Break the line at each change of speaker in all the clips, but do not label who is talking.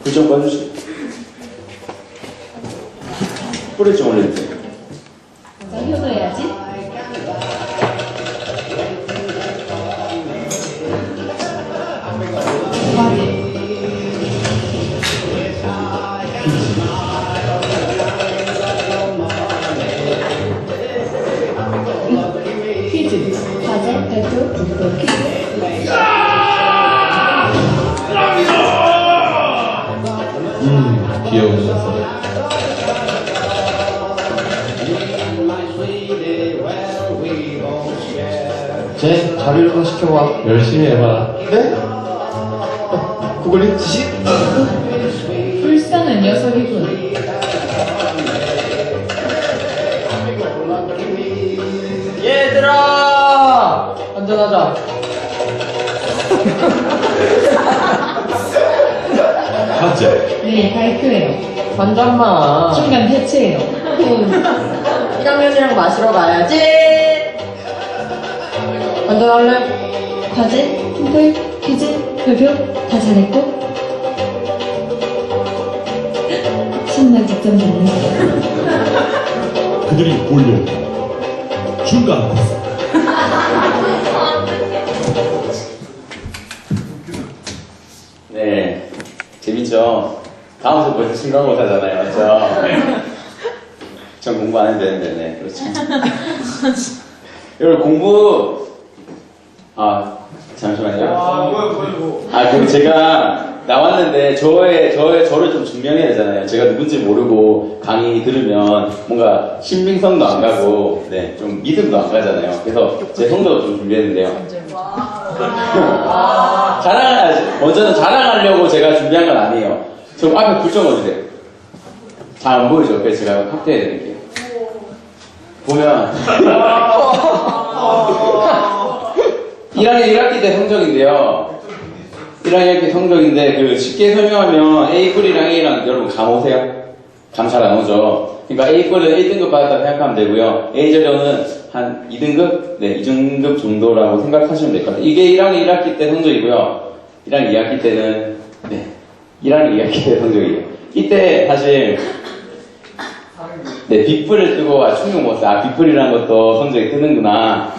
불 좀 꺼주세요. 뿌리 좀 올려주세요.
자, 효도해야지. 퀴즈. 과제, 발표, 독도, 퀴즈.
귀여운 녀석. 쟤 자리를 좀 시켜봐. 열심히 해봐.
네? 구글링 지식?
불쌍한 녀석이군.
얘들아! 한잔하자.
맞지?
내일 발표해요.
한 잔만.
중간 해체해요.
1학년이랑 마시러 가야지. 한잔할래?
과제, 통글, 퀴즈, 발표 다 잘했고. 정말 직전 됐네.
그들이 몰려온다. 중간 코스.
네. 재밌죠? 다음부터 벌써 중간고사 하잖아요. 맞죠? 전 공부 안 해도 되는데, 네. 그렇죠. 여러분, 공부, 잠시만요. 그럼 제가 나왔는데, 저를 좀 증명해야 되잖아요. 제가 누군지 모르고 강의 들으면 뭔가 신빙성도 안 가고, 네, 좀 믿음도 안 가잖아요. 그래서 제 성도 좀 준비했는데요. 먼저는 자랑하려고 제가 준비한 건 아니에요. 저 앞에 불 좀 꺼주세요. 잘 안 보이죠? 그래서 제가 확대해 드릴게요. 보면 1학년 1학기 때 성적인데요. 1학년 1학기 성적인데 그 쉽게 설명하면 A뿔이랑 A랑 여러분 감 오세요? 감 잘 안 오죠? 그러니까 A뿔은 1등급 받았다고 생각하면 되고요. A저려는 한 2등급? 네, 2등급 정도라고 생각하시면 될 것 같아요. 이게 1학년 1학기 때 성적이고요. 1학년 2학기 때는, 네, 1학년 2학기 때 성적이에요. 이때 사실, 네, 빅불을 뜨고, 충격 먹었어요. 빅불이라는 것도 성적이 뜨는구나.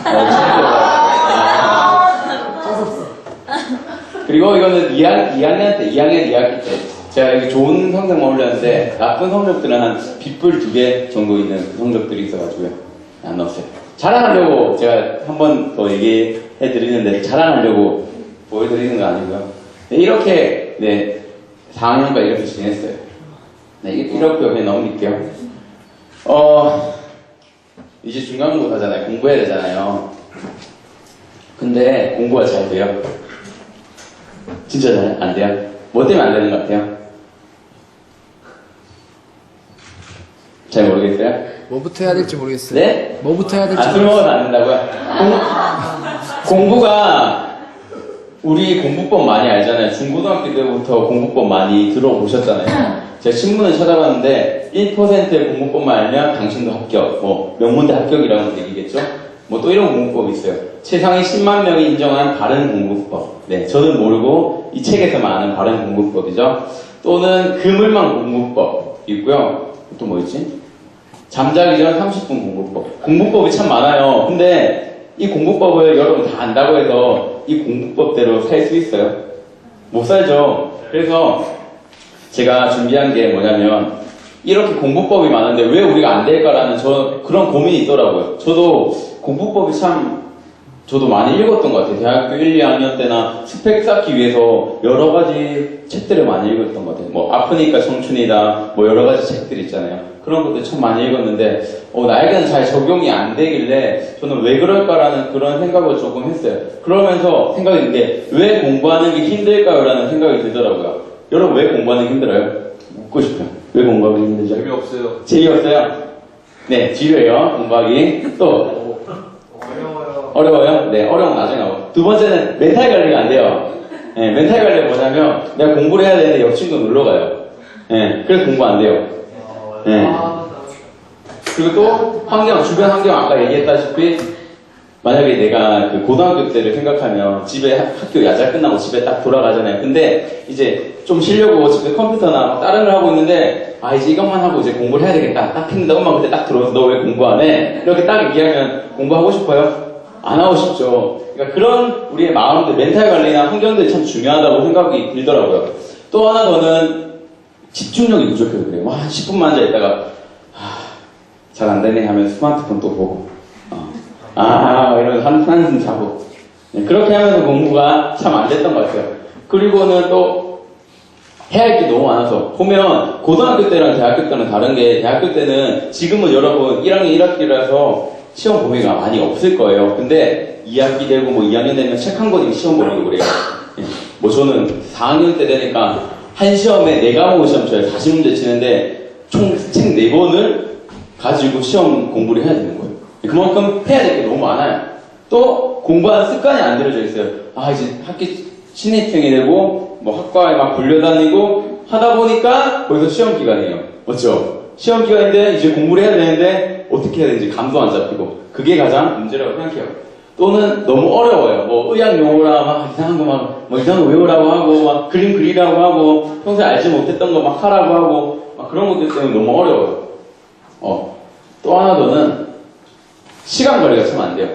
그리고 이거는 2학년 때, 2학년 2학기 때. 제가 이렇게 좋은 성적만 올렸는데, 나쁜 성적들은 한 빅불 2개 정도 있는 그 성적들이 있어가지고요. 안 넣었어요. 자랑하려고 제가 한 번 더 얘기해 드리는데, 자랑하려고 보여드리는 건 아니고요. 네, 이렇게, 네, 4학년까지 이렇게 지냈어요. 네, 이렇게 그냥 넘길게요. 이제 중간고사잖아요. 공부해야 되잖아요. 근데 공부가 잘 돼요? 진짜 잘 안 돼요? 뭐 때문에 안 되는 것 같아요? 잘 모르겠어요?
뭐부터 해야 될지 모르겠어요.
네?
뭐부터 해야 될지
술 먹어서 안 된다고요? 공부가 우리 공부법 많이 알잖아요. 중고등학교 때부터 공부법 많이 들어보셨잖아요. 제가 신문을 찾아봤는데 1%의 공부법만 알면 당신도 합격, 뭐 명문대 합격이라는 얘기겠죠? 뭐 또 이런 공부법이 있어요. 세상에 10만 명이 인정한 바른 공부법. 네, 저는 모르고 이 책에서만 아는 바른 공부법이죠. 또는 그물망 공부법 있고요. 또 뭐 있지? 잠자기 전 30분 공부법. 공부법이 참 많아요. 근데 이 공부법을 여러분 다 안다고 해서 이 공부법대로 살 수 있어요? 못 살죠. 그래서 제가 준비한 게 뭐냐면 이렇게 공부법이 많은데 왜 우리가 안 될까라는 그런 고민이 있더라고요. 저도 공부법이 저도 많이 읽었던 것 같아요. 대학교 1, 2학년 때나 스펙 쌓기 위해서 여러 가지 책들을 많이 읽었던 것 같아요. 뭐 아프니까 청춘이다, 뭐 여러 가지 책들 있잖아요. 그런 것들 참 많이 읽었는데 나에게는 잘 적용이 안 되길래 저는 왜 그럴까라는 그런 생각을 조금 했어요. 그러면서 생각이 드는데 왜 공부하는 게 힘들까요? 라는 생각이 들더라고요. 여러분 왜 공부하는 게 힘들어요? 묻고 싶어요. 왜 공부하기 힘들죠?
재미없어요.
재미없어요? 네, 지루해요. 공부하기. 또 어려워요? 네, 어려운 거 나중에 나와요. 두 번째는 멘탈 관리가 안 돼요. 네, 멘탈 관리가 뭐냐면 내가 공부를 해야 되는데 옆친구 놀러 가요. 네, 그래서 공부 안 돼요. 네. 그리고 또 주변 환경 아까 얘기했다시피 만약에 내가 그 고등학교 때를 생각하면 집에 학교 야자 끝나고 집에 딱 돌아가잖아요. 근데 이제 좀 쉬려고 집에 컴퓨터나 막 다른 걸 하고 있는데 아 이제 이것만 하고 이제 공부를 해야 되겠다 딱 했는데 엄마 그때 딱 들어와서 너 왜 공부 안 해? 이렇게 딱 얘기하면 공부하고 싶어요? 안 하고 싶죠. 그러니까 그런 우리의 마음들, 멘탈 관리나 환경들이 참 중요하다고 생각이 들더라고요. 또 하나 더는 집중력이 부족해서 그래요. 와 10분만 앉아있다가 잘 안 되네 하면 스마트폰 또 보고 이러면서 한숨 자고 네, 그렇게 하면서 공부가 참 안 됐던 것 같아요. 그리고는 또 해야 할 게 너무 많아서 보면 고등학교 때랑 대학교 때는 다른 게 대학교 때는 지금은 여러분 1학년 1학기라서 시험 범위가 많이 없을 거예요. 근데 2학기 되고 뭐 2학년 되면 책 한 권이 시험 범위고 그래요. 예, 뭐 저는 4학년 때 되니까 한 시험에 4과목 시험 쳐요. 40문제 치는데 총 책 4권을 가지고 시험 공부를 해야 되는 거예요. 그만큼 해야 될 게 너무 많아요. 또 공부하는 습관이 안 들어져 있어요. 이제 학기 신입생이 되고 뭐 학과에 막 불려다니고 하다 보니까 거기서 시험 기간이에요. 맞죠? 시험 기간인데 이제 공부를 해야 되는데 어떻게 해야 되는지 감도 안 잡히고 그게 가장 문제라고 생각해요. 또는 너무 어려워요. 뭐 의학 용어라 막 이상한 거 막 이상한 거 외우라고 하고 막 그림 그리라고 하고 평소에 알지 못했던 거 막 하라고 하고 막 그런 것들 때문에 너무 어려워요. 또 하나 더는 시간 관리가 참 안 돼요.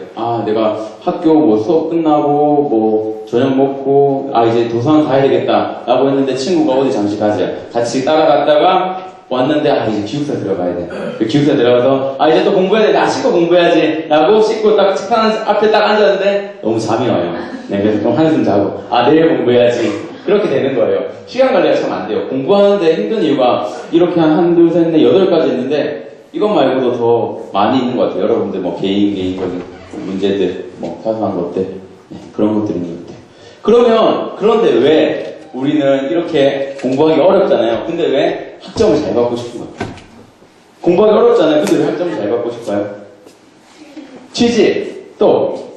내가 학교 뭐 수업 끝나고 뭐 저녁 먹고 이제 도서관 가야 되겠다 라고 했는데 친구가 어디 잠시 가세요. 같이 따라갔다가 왔는데 이제 기숙사 들어가야 돼. 기숙사 들어가서 이제 또 공부해야 돼. 씻고 공부해야지 라고 씻고 딱 책상 앞에 딱 앉았는데 너무 잠이 와요. 네, 그래서 그럼 한숨 자고 내일 공부해야지. 그렇게 되는 거예요. 시간 관리가 참 안 돼요. 공부하는데 힘든 이유가 이렇게 한 1, 2, 3, 4, 8가지 있는데 이것 말고도 더 많이 있는 것 같아요. 여러분들 뭐 개인적인 문제들, 뭐 사소한 것들, 네, 그런 것들이 있는 것 같아요. 그런데 왜 우리는 이렇게 공부하기 어렵잖아요. 근데 왜 학점을 잘 받고 싶은 거예요? 공부하기 어렵잖아요. 근데 왜 학점을 잘 받고 싶어요? 취직, 또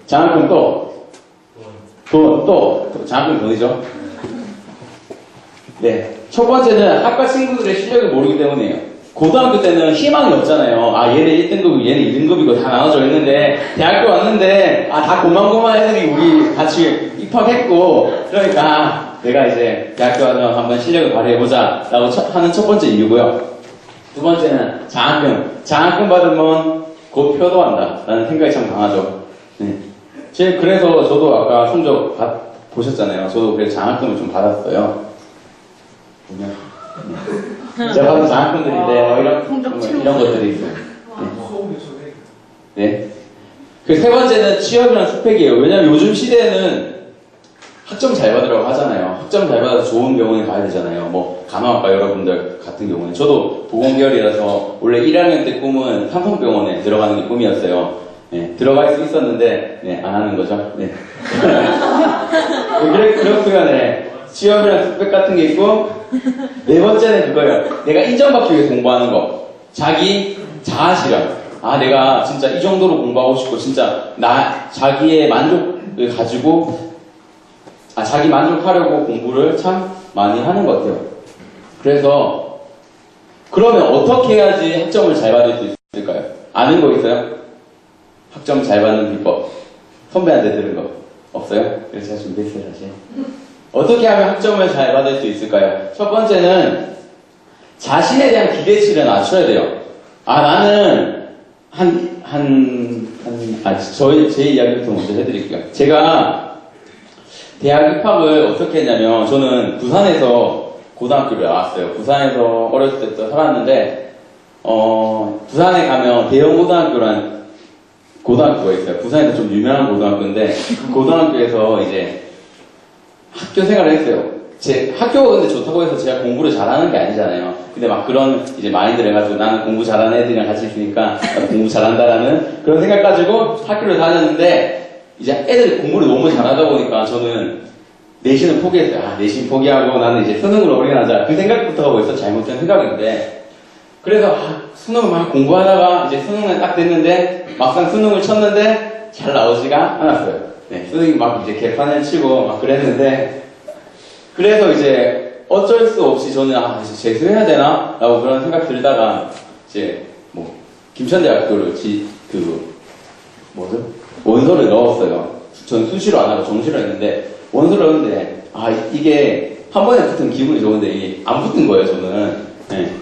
장학금, 또 장학금 돈이죠. 네, 첫 번째는 학과 친구들의 실력을 모르기 때문이에요. 고등학교 때는 희망이 없잖아요. 얘는 1등급이고 얘는 2등급이고 다 나눠져 있는데 대학교 왔는데 다 고만고만 애들이 우리 같이 입학했고 그러니까 내가 이제 대학교 와서 한번 실력을 발휘해보자 라고 하는 첫 번째 이유고요. 두 번째는 장학금 받으면 곧 표도한다 라는 생각이 참 강하죠. 네. 그래서 저도 아까 성적 보셨잖아요. 저도 그래서 장학금을 좀 받았어요. 제가 받은 장학금들인데 이런 것들이 있어요. 네. 그 세 번째는 취업이랑 스펙이에요. 왜냐면 요즘 시대에는 학점 잘 받으라고 하잖아요. 학점 잘 받아서 좋은 병원에 가야 되잖아요. 뭐 간호학과 여러분들 같은 경우는 저도 보건계열이라서 원래 1학년 때 꿈은 삼성병원에 들어가는 게 꿈이었어요. 네, 들어갈 수 있었는데 네, 안 하는 거죠. 네. 그렇고요. 네. 취업이랑 스펙 같은 게 있고 네 번째는 그거예요. 내가 인정받기 위해서 공부하는 거. 자기 자아실현. 내가 진짜 이 정도로 공부하고 싶고 진짜 자기의 만족을 가지고 자기 만족하려고 공부를 참 많이 하는 것 같아요. 그래서 그러면 어떻게 해야지 학점을 잘 받을 수 있을까요? 아는 거 있어요? 학점 잘 받는 비법. 선배한테 들은 거 없어요? 그래서 제가 준비했어요 사실. 어떻게 하면 학점을 잘 받을 수 있을까요? 첫 번째는 자신에 대한 기대치를 낮춰야 돼요. 나는 제 이야기부터 먼저 해드릴게요. 제가 대학 입학을 어떻게 했냐면 저는 부산에서 고등학교를 나왔어요. 부산에서 어렸을 때부터 살았는데 부산에 가면 대형 고등학교란 고등학교가 있어요. 부산에서 좀 유명한 고등학교인데 그 고등학교에서 이제 학교 생활을 했어요. 제 학교가 근데 좋다고 해서 제가 공부를 잘하는 게 아니잖아요. 근데 막 그런 이제 마인드를 해가지고 나는 공부 잘하는 애들이랑 같이 있으니까 나도 공부 잘한다라는 그런 생각 가지고 학교를 다녔는데 이제 애들이 공부를 너무 잘하다 보니까 저는 내신을 포기했어요. 내신 포기하고 나는 이제 수능으로 올인하자. 그 생각부터가 벌써 잘못된 생각인데 그래서 수능을 막 공부하다가 이제 수능을 딱 됐는데 막상 수능을 쳤는데 잘 나오지가 않았어요. 네, 수능이 막 이제 개판을 치고 막 그랬는데 그래서 이제 어쩔 수 없이 저는 이제 재수해야 되나? 라고 그런 생각 들다가 이제 뭐 김천대학교를 뭐죠? 원서를 넣었어요. 전 수시로 안 하고 정시로 했는데 원서를 넣었는데 이게 한 번에 붙으면 기분이 좋은데 이게 안 붙은 거예요. 저는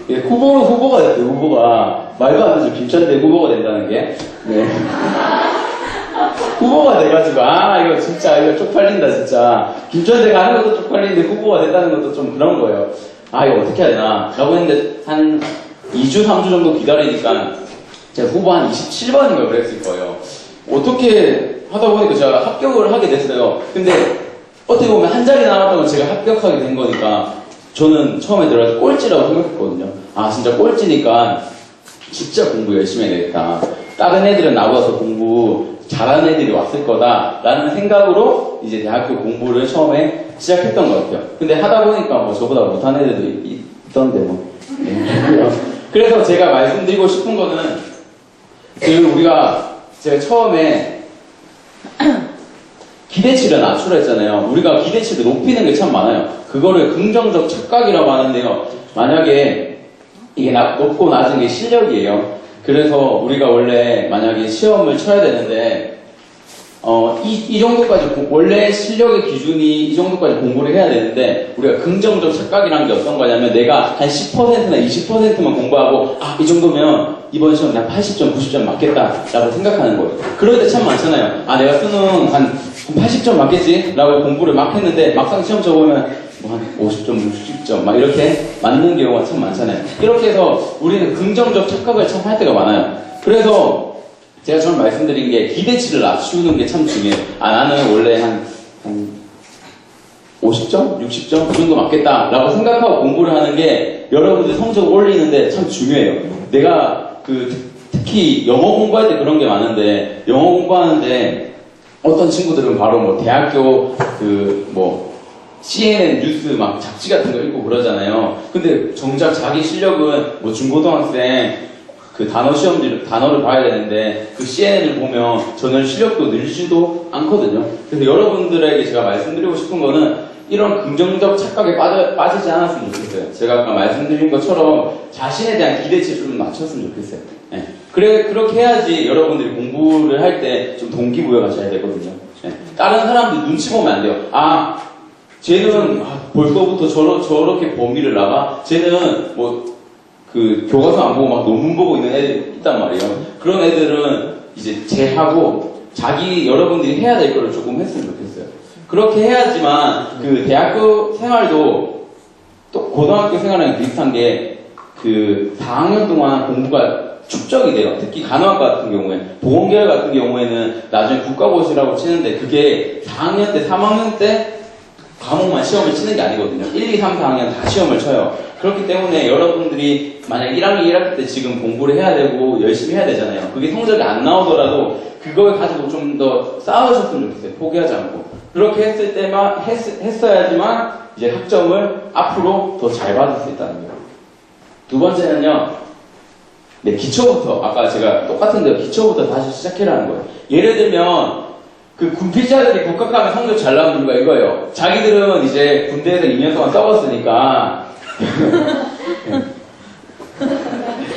이게 후보가 됐어요. 후보가 말도 안 되죠. 김천대 후보가 된다는 게 후보가 돼가지고 이거 진짜 이거 쪽팔린다 진짜. 김천대 가는 것도 쪽팔리는데 후보가 된다는 것도 좀 그런 거예요. 이거 어떻게 해야 되나 라고 했는데 한 2주 3주 정도 기다리니까 제가 후보 한 27번인가 그랬을 거예요. 어떻게 하다 보니까 제가 합격을 하게 됐어요. 근데 어떻게 보면 한 자리 남았다고 제가 합격하게 된 거니까 저는 처음에 들어가서 꼴찌라고 생각했거든요. 진짜 꼴찌니까 진짜 공부 열심히 해야 되겠다. 다른 애들은 나와서 공부 잘하는 애들이 왔을 거다라는 생각으로 이제 대학교 공부를 처음에 시작했던 것 같아요. 근데 하다 보니까 뭐 저보다 못한 애들도 있던데 뭐. 그래서 제가 말씀드리고 싶은 거는 제가 처음에 기대치를 낮추라 했잖아요. 우리가 기대치를 높이는 게 참 많아요. 그거를 긍정적 착각이라고 하는데요. 만약에 이게 높고 낮은 게 실력이에요. 그래서 우리가 원래 만약에 시험을 쳐야 되는데 이 정도까지 원래 실력의 기준이 이 정도까지 공부를 해야 되는데 우리가 긍정적 착각이라는 게 어떤 거냐면 내가 한 10%나 20%만 공부하고 이 정도면 이번 시험 난 80점, 90점 맞겠다라고 생각하는 거예요. 그럴 때 참 많잖아요. 내가 수능 한 80점 맞겠지? 라고 공부를 막 했는데 막상 시험 쳐보면 한 50점, 60점 막 이렇게 맞는 경우가 참 많잖아요. 이렇게 해서 우리는 긍정적 착각을 참 할 때가 많아요. 그래서 제가 처음 말씀드린 게 기대치를 낮추는 게 참 중요해요. 나는 원래 한 50점? 60점? 그 정도 맞겠다 라고 생각하고 공부를 하는 게 여러분들 성적 올리는데 참 중요해요. 내가 특히 영어 공부할 때 그런 게 많은데 영어 공부하는데 어떤 친구들은 바로 뭐 대학교 CNN 뉴스 막 잡지 같은 거 읽고 그러잖아요. 근데 정작 자기 실력은 뭐 중고등학생 단어를 봐야 되는데 CNN을 보면 전혀 실력도 늘지도 않거든요. 그래서 여러분들에게 제가 말씀드리고 싶은 거는 이런 긍정적 착각에 빠지지 않았으면 좋겠어요. 제가 아까 말씀드린 것처럼 자신에 대한 기대치를 좀 낮췄으면 좋겠어요. 그렇게 해야지 여러분들이 공부를 할 때 좀 동기부여가 잘 되거든요. 다른 사람들 눈치 보면 안 돼요. 쟤는 벌써부터 저렇게 범위를 나가? 쟤는 교과서 안 보고 막 논문 보고 있는 애들이 있단 말이에요. 그런 애들은 이제 제하고 여러분들이 해야 될 거를 조금 했으면 좋겠어요. 그렇게 해야지만 대학교 생활도 또 고등학교 생활이랑 비슷한 게 4학년 동안 공부가 축적이 돼요. 특히 간호학과 같은 경우에, 보건계열 같은 경우에는 나중에 국가고시라고 치는데 그게 4학년 때, 3학년 때 과목만 시험을 치는 게 아니거든요. 1, 2, 3, 4학년 다 시험을 쳐요. 그렇기 때문에 여러분들이 만약 1학년, 1학기 때 지금 공부를 해야 되고 열심히 해야 되잖아요. 그게 성적이 안 나오더라도 그걸 가지고 좀 더 싸우셨으면 좋겠어요. 포기하지 않고. 그렇게 했을 때만 했어야지만 이제 학점을 앞으로 더 잘 받을 수 있다는 거예요. 두 번째는요. 기초부터 아까 제가 똑같은 대로 기초부터 다시 시작해라는 거예요. 예를 들면 군필자들이 복학 가면 성적 잘 나오는 이유가 이거예요. 자기들은 이제 군대에서 2년 동안 썩었으니까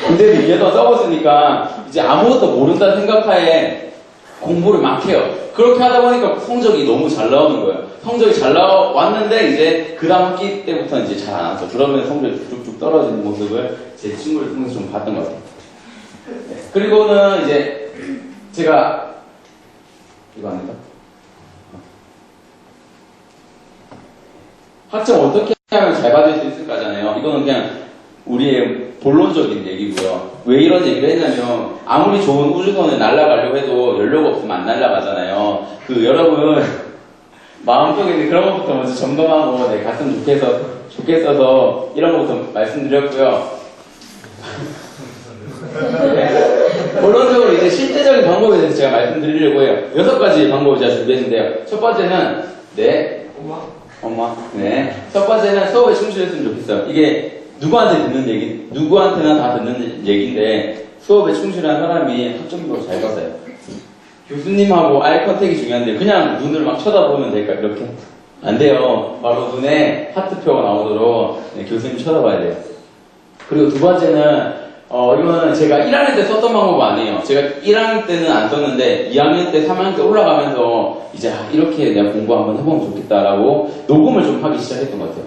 군대에서 2년 동안 썩었으니까 이제 아무것도 모른다는 생각하에 공부를 막 해요. 그렇게 하다 보니까 성적이 너무 잘 나오는 거예요. 성적이 잘 나왔는데 이제 그 다음 학기 때부터 이제 잘 안 왔죠. 그러면 성적이 쭉쭉 떨어지는 모습을 제 친구를 통해서 좀 봤던 것 같아요. 그리고는 이제 제가 이거 아닌가? 학점 어떻게 하면 잘 받을 수 있을까잖아요. 이거는 그냥 우리의 본론적인 얘기고요. 왜 이런 얘기를 했냐면 아무리 좋은 우주선을 날아가려고 해도 연료가 없으면 안 날아가잖아요. 여러분 마음속에 그런 것부터 먼저 점검하고 갔으면 좋겠어서 이런 것부터 말씀드렸고요. 본론적으로 이제 실제적인 방법에 대해서 제가 말씀드리려고 해요. 6가지 방법을 제가 준비했는데요. 첫 번째는 엄마. 첫 번째는 수업에 충실했으면 좋겠어요. 이게 누구한테나 다 듣는 얘기인데 수업에 충실한 사람이 학점도 잘 받아요. 교수님하고 아이 컨택이 중요한데 그냥 눈을 막 쳐다보면 될까? 이렇게? 안 돼요. 바로 눈에 하트표가 나오도록 교수님 쳐다봐야 돼요. 그리고 두 번째는 이거는 제가 1학년 때 썼던 방법 아니에요. 제가 1학년 때는 안 썼는데 2학년 때, 3학년 때 올라가면서 이제 이렇게 내가 공부 한번 해보면 좋겠다라고 녹음을 좀 하기 시작했던 것 같아요.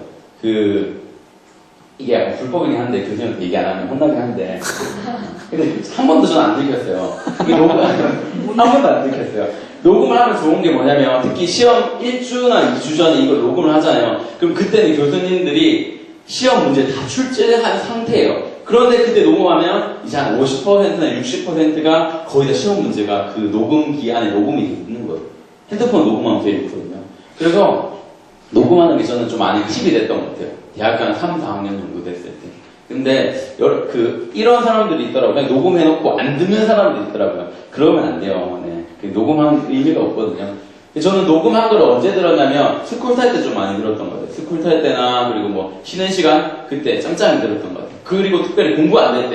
이게 약간 불법이긴 한데 교수님한테 얘기 안 하면 혼나긴 한데 근데 한 번도 저는 안 들켰어요. 이게 녹음 한 번도 안 들켰어요. 녹음을 하면 좋은 게 뭐냐면 특히 시험 1주나 2주 전에 이걸 녹음을 하잖아요. 그럼 그때는 교수님들이 시험 문제 다 출제한 상태예요. 그런데 그때 녹음하면 이제 한 50%나 60%가 거의 다 시험 문제가 그 녹음기 안에 녹음이 돼 있는 거예요. 핸드폰 녹음하면 돼 있거든요. 그래서 녹음하는 게 저는 좀 많이 팁이 됐던 것 같아요. 대학교 한 3, 4학년 정도 됐을 때. 근데 이런 사람들이 있더라고요. 그냥 녹음해놓고 안 듣는 사람들이 있더라고요. 그러면 안 돼요. 네. 녹음하는 의미가 없거든요. 저는 녹음한 걸 언제 들었냐면 스쿨 탈 때 좀 많이 들었던 것 같아요. 스쿨 탈 때나 그리고 뭐 쉬는 시간 그때 짱짱이 들었던 것 같아요. 그리고 특별히 공부 안 될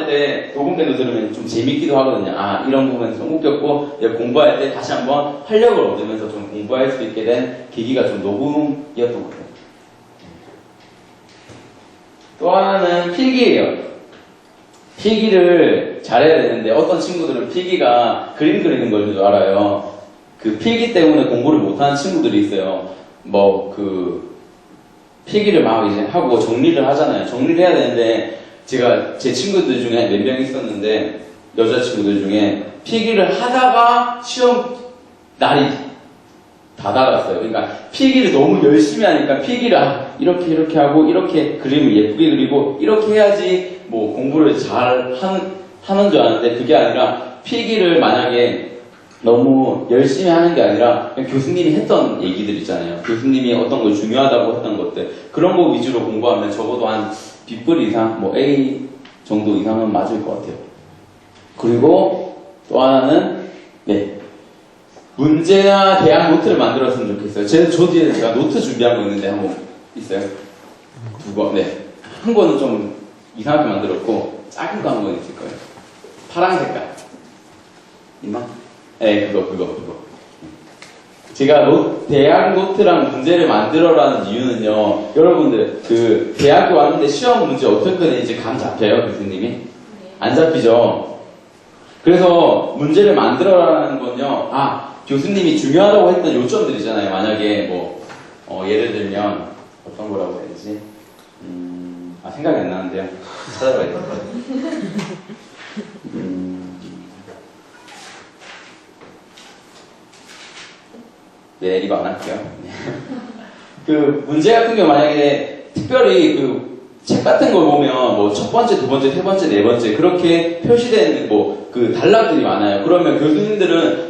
때 녹음된 거 들으면 좀 재밌기도 하거든요. 아 이런 부분에서 좀 웃겼고 내가 공부할 때 다시 한번 활력을 얻으면서 좀 공부할 수 있게 된 계기가 좀 녹음이었던 것 같아요. 또 하나는 필기예요. 필기를 잘해야 되는데 어떤 친구들은 필기가 그림 그리는 걸 줄 알아요. 그 필기 때문에 공부를 못하는 친구들이 있어요. 필기를 막 이제 하고 정리를 하잖아요. 정리를 해야 되는데 제가 제 친구들 중에 몇 명 있었는데 여자친구들 중에 필기를 하다가 시험 날이 다다랐어요. 그러니까 필기를 너무 열심히 하니까 필기를 이렇게 하고 이렇게 그림을 예쁘게 그리고 이렇게 해야지 뭐 공부를 잘 하는 줄 아는데 그게 아니라 필기를 만약에 너무 열심히 하는 게 아니라 그냥 교수님이 했던 얘기들 있잖아요. 교수님이 어떤 걸 중요하다고 했던 것들 그런 거 위주로 공부하면 적어도 한 B+ 이상, 뭐 A 정도 이상은 맞을 것 같아요. 그리고 또 하나는 문제나 대학 노트를 만들었으면 좋겠어요. 저 뒤에 제가 노트 준비한 거 있는데 한 번 있어요? 두 권, 한 권은 좀 이상하게 만들었고 작은 거 한 권 있을 거예요. 파란 색깔 있나? 네, 그거. 제가 대학 노트랑 문제를 만들어라는 이유는요, 여러분들, 대학교 왔는데 시험 문제 어떻게 내는지 감 잡혀요, 교수님이? 안 잡히죠? 그래서 문제를 만들어라는 건요, 교수님이 중요하다고 했던 요점들이잖아요. 만약에 예를 들면, 어떤 거라고 해야 되지? 생각이 안 나는데요. 찾아봐야 될 것 같아요. 네, 이거 안 할게요. 문제 같은 경우 만약에 특별히 책 같은 걸 보면 첫 번째, 두 번째, 세 번째, 네 번째 그렇게 표시되는 단락들이 많아요. 그러면 교수님들은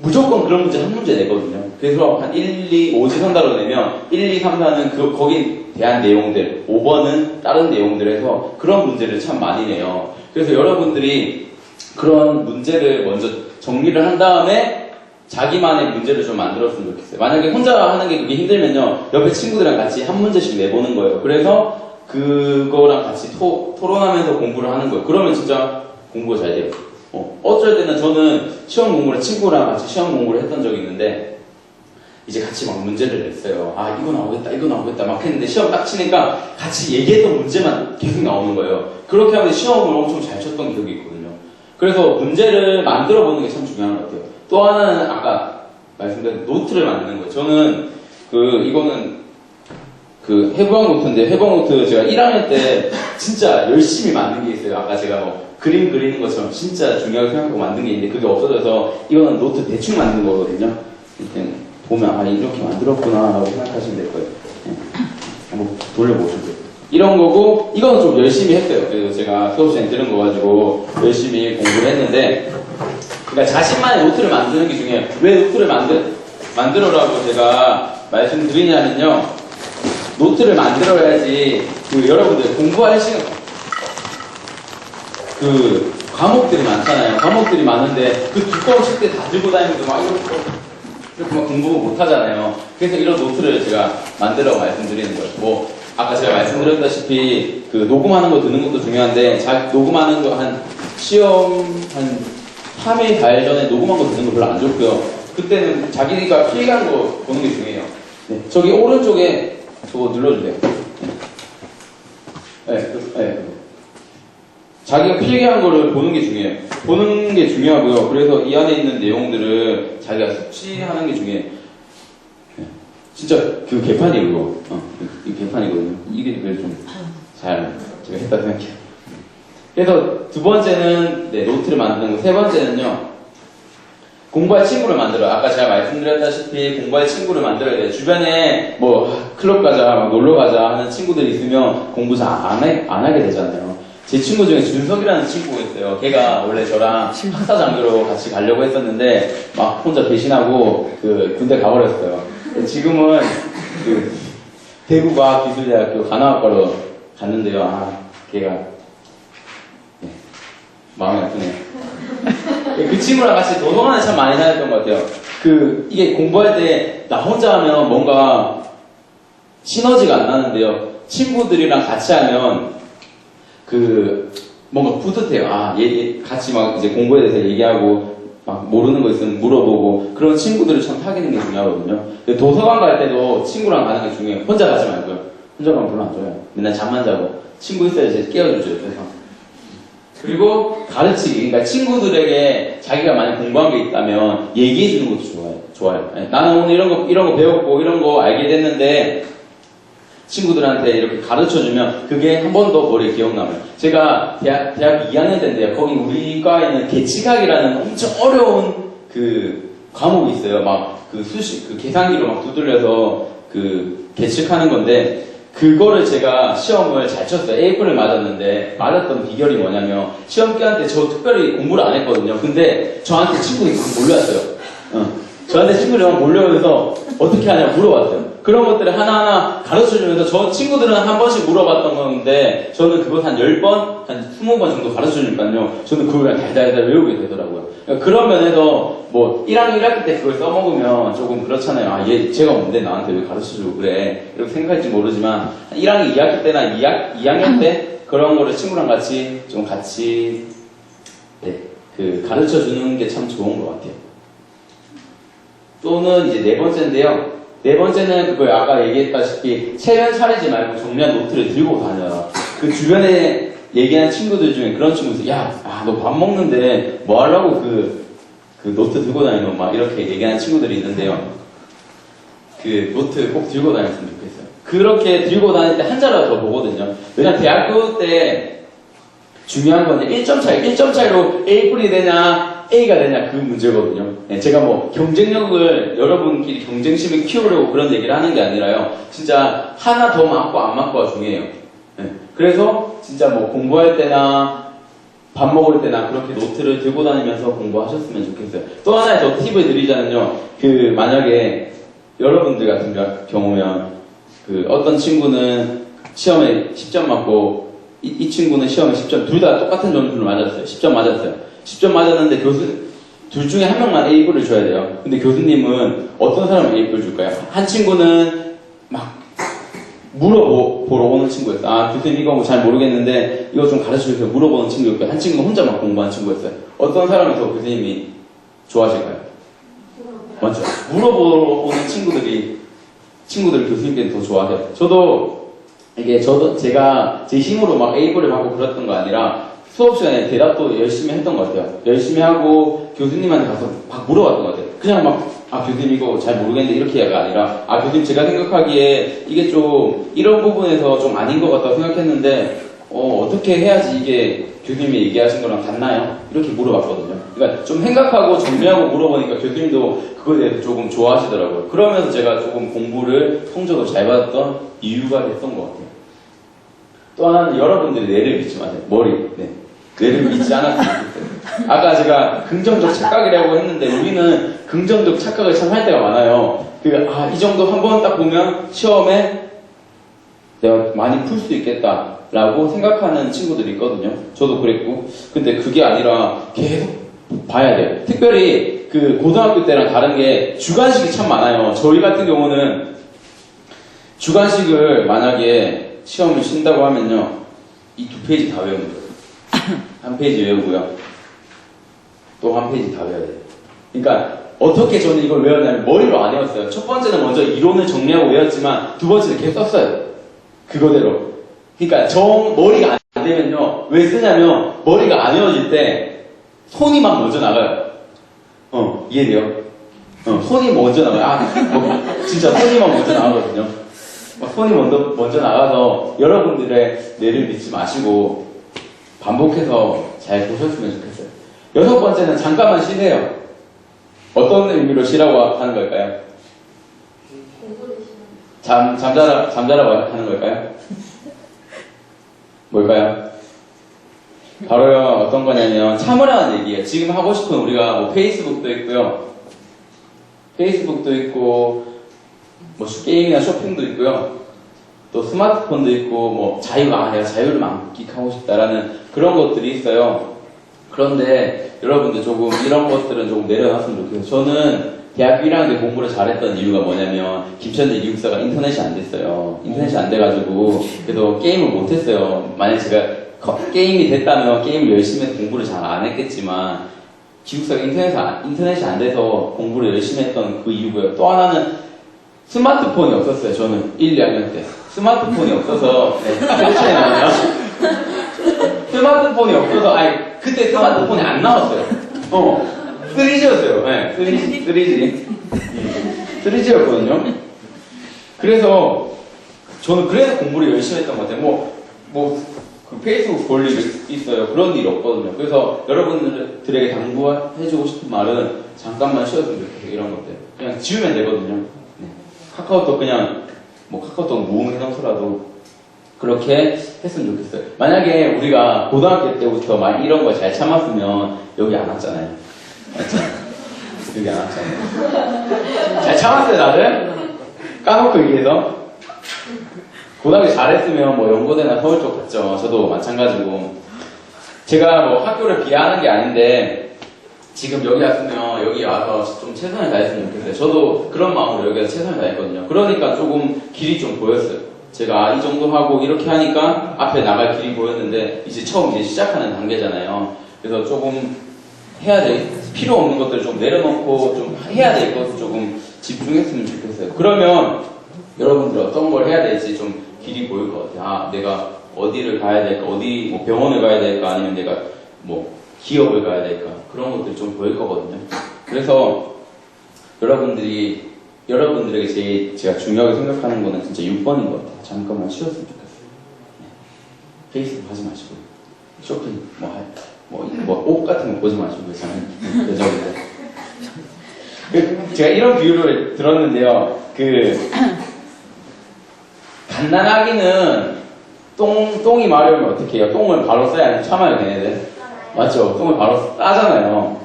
무조건 그런 문제 한 문제 내거든요. 그래서 한 1, 2, 오지선다로 내면 1, 2, 3, 4는 거기에 대한 내용들, 5번은 다른 내용들에서 그런 문제를 참 많이 내요. 그래서 여러분들이 그런 문제를 먼저 정리를 한 다음에 자기만의 문제를 좀 만들었으면 좋겠어요. 만약에 혼자 하는 게 그게 힘들면요, 옆에 친구들이랑 같이 한 문제씩 내보는 거예요. 그래서 그거랑 같이 토론하면서 공부를 하는 거예요. 그러면 진짜 공부가 잘 돼요. 어쩔 때는 저는 시험 공부를 친구랑 같이 시험 공부를 했던 적이 있는데, 이제 같이 막 문제를 냈어요. 이거 나오겠다 막 했는데 시험 딱 치니까 같이 얘기했던 문제만 계속 나오는 거예요. 그렇게 하면 시험을 엄청 잘 쳤던 기억이 있거든요. 그래서 문제를 만들어 보는 게 참 중요한 것 같아요. 또 하나는 아까 말씀드린 노트를 만드는 거예요. 저는 이거는 회방 노트인데 회방 노트 제가 1학년 때 진짜 열심히 만든 게 있어요. 아까 제가 그림 그리는 것처럼 진짜 중요하게 생각하고 만든 게 있는데 그게 없어져서 이거는 노트 대충 만든 거거든요. 일단 보면 이렇게 만들었구나 라고 생각하시면 될 거예요. 한번 돌려보시면 이런 거고 이거는 좀 열심히 했어요. 그래서 제가 수업 시간에 들은 거 가지고 열심히 공부를 했는데 그러니까 자신만의 노트를 만드는 게 중요해요. 왜 노트를 만들어라고 제가 말씀드리냐면요. 노트를 만들어야지 여러분들 공부할 시간 과목들이 많잖아요. 과목들이 많은데 두꺼운 책들 다 들고 다니면서 막 이렇게 막 공부 못 하잖아요. 그래서 이런 노트를 제가 만들어 말씀드리는 거예요. 아까 제가 말씀드렸다시피 녹음하는 거 듣는 것도 중요한데 녹음하는 거 시험 한 3일, 4일 전에 녹음한 거 듣는 거 별로 안 좋고요. 그때는 자기가 필기한 거 보는 게 중요해요. 저기 오른쪽에 저거 눌러주세요. 자기가 필기한 거를 보는 게 중요해요. 보는 게 중요하고요. 그래서 이 안에 있는 내용들을 자기가 숙지하는 게 중요해요. 진짜 그 개판이에요, 이거. 이 개판이거든요. 이게 좀 잘 제가 했다 생각해요. 그래서 두 번째는 네, 노트를 만드는 거. 세 번째는요. 공부할 친구를 만들어요. 아까 제가 말씀드렸다시피 공부할 친구를 만들어야 돼요. 주변에 뭐 클럽 가자, 막 놀러 가자 하는 친구들이 있으면 공부 잘 안 하게 되잖아요. 제 친구 중에 준석이라는 친구가 있어요. 걔가 원래 저랑 학사장교로 같이 가려고 했었는데 막 혼자 배신하고 그 군대 가버렸어요. 지금은 그 대구과학기술대학교 간호학과로 갔는데요. 아, 걔가 네, 마음이 아프네요. 그 친구랑 같이 도서관에 참 많이 다녔던 것 같아요. 이게 공부할 때 나 혼자 하면 뭔가 시너지가 안 나는데요. 친구들이랑 같이 하면 뭔가 뿌듯해요. 아, 같이 막 이제 공부에 대해서 얘기하고 막 모르는 거 있으면 물어보고 그런 친구들을 참 사귀는 게 중요하거든요. 도서관 갈 때도 친구랑 가는 게 중요해요. 혼자 가지 말고요. 혼자 가면 별로 안 좋아요. 맨날 잠만 자고 친구 있어야지 깨워주죠. 그래서. 그리고 가르치기. 그러니까 친구들에게 자기가 많이 공부한 게 있다면 얘기해 주는 것도 좋아요. 나는 오늘 이런 거 배웠고 이런 거 알게 됐는데 친구들한테 이렇게 가르쳐 주면 그게 한 번 더 머리에 기억남아요. 제가 대학교 2학년 때인데요. 거기 우리 과에는 계치학이라는 엄청 어려운 과목이 있어요. 막 계산기로 막 두들려서 계측하는 건데 그거를 제가 시험을 잘 쳤어요. A뿔을 맞았는데 맞았던 비결이 뭐냐면 시험 기간 때 저 특별히 공부를 안 했거든요. 근데 저한테 친구들이 막 몰려왔어요. 저한테 친구들이 막 몰려오면서 어떻게 하냐고 물어봤어요. 그런 것들을 하나하나 가르쳐주면서 저 친구들은 한 번씩 물어봤던 건데 저는 그것 한 10번, 한 20번 정도 가르쳐주니까요. 저는 그걸 달달달 외우게 되더라고요. 그러니까 그런 면에서 뭐 1학년 1학기 때 그걸 써먹으면 조금 그렇잖아요. 아, 제가 뭔데 나한테 왜 가르쳐주고 그래. 이렇게 생각할지 모르지만 1학년 2학기 때나 2학년 때 그런 거를 친구랑 같이 가르쳐주는 게 참 좋은 것 같아요. 또는 이제 네 번째인데요. 네 번째는 아까 얘기했다시피 체면 차리지 말고 정면 노트를 들고 다녀라. 주변에 얘기하는 친구들 중에 그런 친구 있어요. 야, 너 밥 먹는데 뭐 하려고 그 노트 들고 다니노? 막 이렇게 얘기하는 친구들이 있는데요. 노트 꼭 들고 다녔으면 좋겠어요. 그렇게 들고 다닐 때 한자라도 더 보거든요. 왜냐면 대학교 때 중요한 건 1점 차이로 A뿔이 되냐 A가 되냐 그 문제거든요. 네, 제가 뭐 경쟁력을 여러분끼리 경쟁심을 키우려고 그런 얘기를 하는 게 아니라요. 진짜 하나 더 맞고 안 맞고가 중요해요. 네, 그래서 진짜 뭐 공부할 때나 밥 먹을 때나 그렇게 노트를 들고 다니면서 공부하셨으면 좋겠어요. 또 하나의 더 팁을 드리자면요. 만약에 여러분들 같은 경우면 어떤 친구는 시험에 10점 맞고 이 친구는 시험에 10점 둘 다 똑같은 점수를 맞았어요. 10점 맞았어요. 10점 맞았는데 둘 중에 한 명만 A뿔을 줘야 돼요. 근데 교수님은 어떤 사람을 A뿔 줄까요? 한 친구는 막 물어보러 오는 친구였어요. 아, 교수님 이거 잘 모르겠는데 이거 좀 가르쳐주세요. 물어보는 친구였고요. 한 친구는 혼자 막 공부하는 친구였어요. 어떤 사람이 더 교수님이 좋아하실까요? 맞죠? 물어보러 오는 친구들 교수님께는 더 좋아해요. 제가 제 힘으로 막 A뿔을 받고 그랬던 거 아니라 수업 시간에 대답도 열심히 했던 것 같아요. 열심히 하고 교수님한테 가서 막 물어봤던 것 같아요. 그냥 교수님 이거 잘 모르겠는데 이렇게 해가 아니라 교수님 제가 생각하기에 이게 좀 이런 부분에서 좀 아닌 것 같다고 생각했는데 어떻게 해야지 이게 교수님이 얘기하신 거랑 같나요? 이렇게 물어봤거든요. 그러니까 좀 생각하고 정리하고 물어보니까 교수님도 그거에 대해서 조금 좋아하시더라고요. 그러면서 제가 조금 공부를 성적을 잘 받았던 이유가 됐던 것 같아요. 또 하나는 여러분들이 뇌를 믿지 마세요. 뇌를 믿지 않았으면 좋겠어요. 아까 제가 긍정적 착각이라고 했는데 우리는 긍정적 착각을 참 할 때가 많아요. 이 정도 한 번 딱 보면 시험에 내가 많이 풀 수 있겠다라고 생각하는 친구들이 있거든요. 저도 그랬고. 근데 그게 아니라 계속 봐야 돼요. 특별히 고등학교 때랑 다른 게 주관식이 참 많아요. 저희 같은 경우는 주관식을 만약에 시험을 친다고 하면요. 이 2페이지 다 외우는 거예요. 한 페이지 외우고요. 또 한 페이지 다 외워야 돼요. 그러니까 어떻게 저는 이걸 외웠냐면 머리로 안 외웠어요. 첫 번째는 먼저 이론을 정리하고 외웠지만 두 번째는 계속 썼어요. 그거대로. 그러니까 머리가 안 안 되면요. 왜 쓰냐면 머리가 안 외워질 때 손이 막 먼저 나가요. 이해돼요? 손이 먼저 나가요. 진짜 손이 막 먼저 나가거든요. 손이 먼저 나가서 여러분들의 뇌를 믿지 마시고 반복해서 잘 보셨으면 좋겠어요. 6번째는 잠깐만 쉬세요. 어떤 의미로 쉬라고 하는 걸까요? 잠자라고 하는 걸까요? 뭘까요? 바로요, 어떤 거냐면, 참으라는 얘기예요. 지금 하고 싶은 우리가 뭐 페이스북도 있고요. 페이스북도 있고, 뭐 게임이나 쇼핑도 있고요. 또 스마트폰도 있고, 뭐 내가 자유를 만끽하고 싶다라는 그런 것들이 있어요. 그런데 여러분들 조금 이런 것들은 조금 내려놨으면 좋겠어요. 저는 대학교 1학년 때 공부를 잘했던 이유가 뭐냐면 김천대 기숙사가 인터넷이 안 됐어요. 인터넷이 안 돼가지고 그래서 게임을 못했어요. 만약 제가 게임이 됐다면 게임을 열심히 해서 공부를 잘 안 했겠지만 기숙사가 인터넷이 안 돼서 공부를 열심히 했던 그 이유고요. 또 하나는 스마트폰이 없었어요. 저는 1, 2학년 때 스마트폰이 없어서 차이 나네요. 스마트폰이 없어서 그때 스마트폰이 안 나왔어요. 3G였어요. 네, 3G였거든요. 그래서 저는 그래서 공부를 열심히 했던 것 같아요. 그 페이스북 볼 일 있어요. 그런 일 없거든요. 그래서 여러분들에게 당부해주고 싶은 말은 잠깐만 쉬었으면 좋겠어요. 이런 것들. 그냥 지우면 되거든요. 네. 카카오톡 카카오톡 무음해놓고라도 그렇게 했으면 좋겠어요. 만약에 우리가 고등학교 때부터 막 이런 걸 잘 참았으면 여기 안 왔잖아요. 맞죠? 여기 안 왔잖아요. 잘 참았어요, 다들? 까놓고 얘기해서. 고등학교 잘했으면 연고대나 서울 쪽 갔죠. 저도 마찬가지고. 제가 학교를 비하하는 게 아닌데, 지금 여기 왔으면 여기 와서 좀 최선을 다했으면 좋겠어요. 저도 그런 마음으로 여기 와서 최선을 다했거든요. 그러니까 조금 길이 좀 보였어요. 제가 이 정도 하고 이렇게 하니까 앞에 나갈 길이 보였는데 이제 처음 시작하는 단계잖아요. 그래서 조금 필요 없는 것들을 좀 내려놓고 좀 해야 될 것을 조금 집중했으면 좋겠어요. 그러면 여러분들 어떤 걸 해야 될지 좀 길이 보일 것 같아요. 내가 어디를 가야 될까, 병원을 가야 될까, 아니면 내가 기업을 가야 될까, 그런 것들이 좀 보일 거거든요. 그래서 여러분들에게 제가 중요하게 생각하는 거는 진짜 6번인 것 같아요. 잠깐만 쉬었으면 좋겠어요. 네. 페이스북 하지 마시고, 쇼핑, 옷 같은 거 보지 마시고, 저는 여자분들. 제가 이런 비유를 들었는데요. 갓난아기는 똥이 마려우면 어떻게 해요? 똥을 바로 싸야 하는 참아요, 걔네들. 맞죠? 똥을 바로 싸잖아요.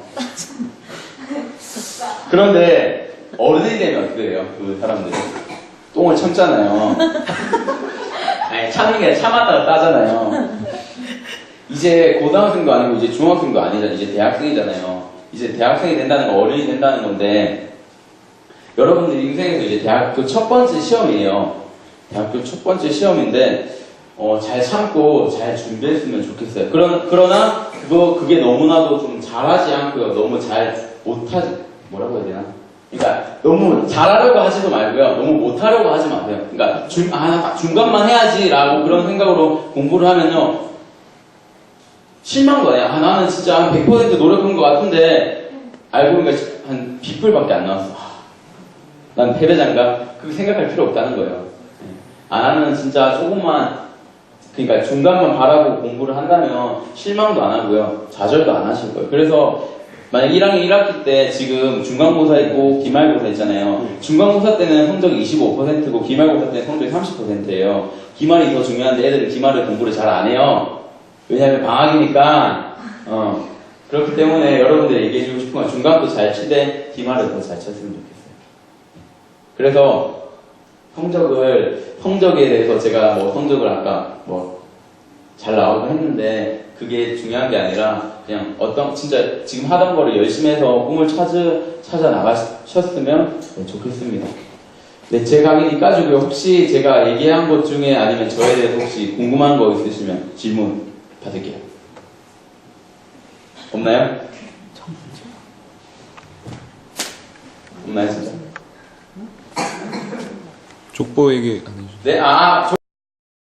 그런데 어른이 되면 어떻게 돼요? 그 사람들이 똥을 참잖아요. 참는 게 아니라 참았다가 따잖아요. 이제 고등학생도 아니고 이제 중학생도 아니잖아요. 이제 대학생이잖아요. 이제 대학생이 된다는 건 어른이 된다는 건데, 여러분들 인생에서 이제 대학교 첫 번째 시험이에요. 대학교 첫 번째 시험인데 잘 참고 잘 준비했으면 좋겠어요. 그러나 그게 너무나도 좀 잘하지 않고요. 너무 잘 못하지, 뭐라고 해야 되나? 그러니까 너무 잘하려고 하지도 말고요. 너무 못하려고 하지 마세요. 그러니까 중간만 해야지라고 그런 생각으로 공부를 하면요. 실망도 해요. 나는 진짜 한 100% 노력한 것 같은데 알고 보니까 한 B뿔밖에 안 나왔어. 난 패배자인가? 그렇게 생각할 필요 없다는 거예요. 나는 진짜 그러니까 중간만 바라고 공부를 한다면 실망도 안 하고요. 좌절도 안 하실 거예요. 그래서 만약 1학년 1학기 때 지금 중간고사 있고 기말고사 있잖아요. 중간고사 때는 성적이 25%고 기말고사 때는 성적이 30%예요. 기말이 더 중요한데 애들은 기말을 공부를 잘 안 해요. 왜냐하면 방학이니까. 그렇기 때문에 여러분들 얘기해주고 싶은 건 중간도 잘 치되 기말을 더 잘 쳤으면 좋겠어요. 그래서 성적에 대해서 제가 성적을 아까 잘 나오고 했는데 그게 중요한 게 아니라 그냥 진짜 지금 하던 거를 열심히 해서 꿈을 찾아 나가셨으면 좋겠습니다. 네, 제 강의 여기까지고요. 혹시 제가 얘기한 것 중에 아니면 저에 대해서 혹시 궁금한 거 있으시면 질문 받을게요. 없나요? 없나요, 진짜?
족보 얘기 안 해주세요.
네,